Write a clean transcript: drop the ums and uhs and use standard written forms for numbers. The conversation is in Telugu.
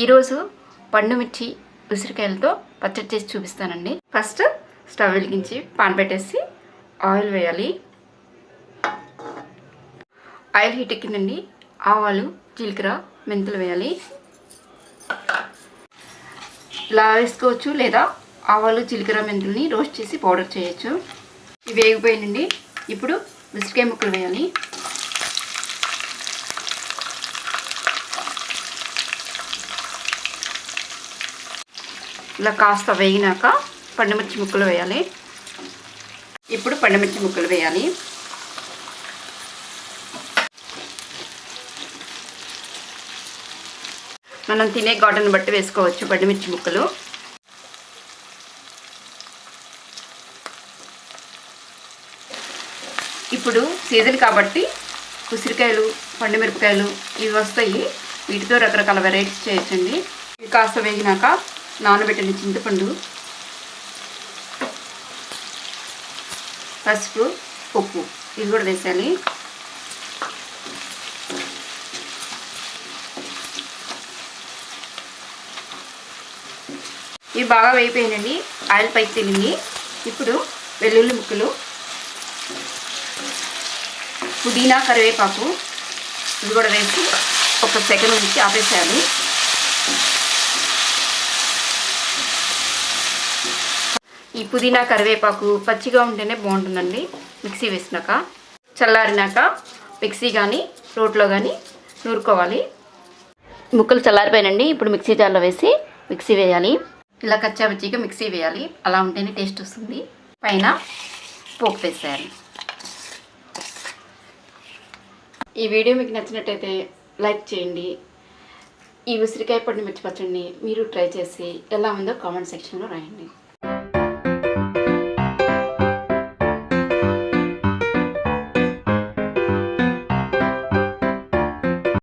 ఈరోజు పండుమిర్చి ఉసిరికాయలతో పచ్చడి చేసి చూపిస్తానండి. ఫస్ట్ స్టవ్ వెలిగించి పాన్ పెట్టేసి ఆయిల్ వేయాలి. ఆయిల్ హీట్ ఎక్కిందండి. ఆవాలు, జీలకర్ర, మెంతులు వేయాలి. ఇలా వేసుకోవచ్చు, లేదా ఆవాలు, జీలకర్ర, మెంతుల్ని రోస్ట్ చేసి పౌడర్ చేయొచ్చు. ఇవి వేగిపోయినండి. ఇప్పుడు ఉసిరికాయ ముక్కలు వేయాలి. ఇలా కాస్త వేగినాక పండుమిర్చి ముక్కలు వేయాలి. ఇప్పుడు పండుమిర్చి ముక్కలు వేయాలి. మనం తినే ఘాటును బట్టి వేసుకోవచ్చు పండుమిర్చి ముక్కలు. ఇప్పుడు సీజన్ కాబట్టి ఉసిరికాయలు, పండుమిరపకాయలు ఇవి వస్తాయి. వీటితో రకరకాల వెరైటీస్ చేయొచ్చండి. ఇవి కాస్త వేగినాక నానబెట్టిన చింతపండు, పసుపు, ఉప్పు ఇవి కూడా వేసాలి. ఇవి బాగా వేగిపోయినండి. ఆయిల్ పైకి తేలింది. ఇప్పుడు వెల్లుల్లి ముక్కలు, పుదీనా, కరివేపాకు ఇవి కూడా వేసి ఒక సెకండ్ నుంచి ఆపేసేయాలి. ఈ పుదీనా, కరివేపాకు పచ్చిగా ఉంటేనే బాగుంటుందండి. మిక్సీ వేసినాక చల్లారినాక మిక్సీ కానీ రోట్లో కానీ నూరుకోవాలి. ముక్కలు చల్లారిపోయినండి. ఇప్పుడు మిక్సీ జార్లో వేసి మిక్సీ వేయాలి. ఇలా కచ్చా పచ్చిగా మిక్సీ వేయాలి. అలా ఉంటేనే టేస్ట్ వస్తుంది. పైన పోపు వేసేయాలి. ఈ వీడియో మీకు నచ్చినట్టయితే లైక్ చేయండి. ఈ ఉసిరికాయ పండుమిర్చి పచ్చడిని మీరు ట్రై చేసి ఎలా ఉందో కామెంట్ సెక్షన్లో రాయండి.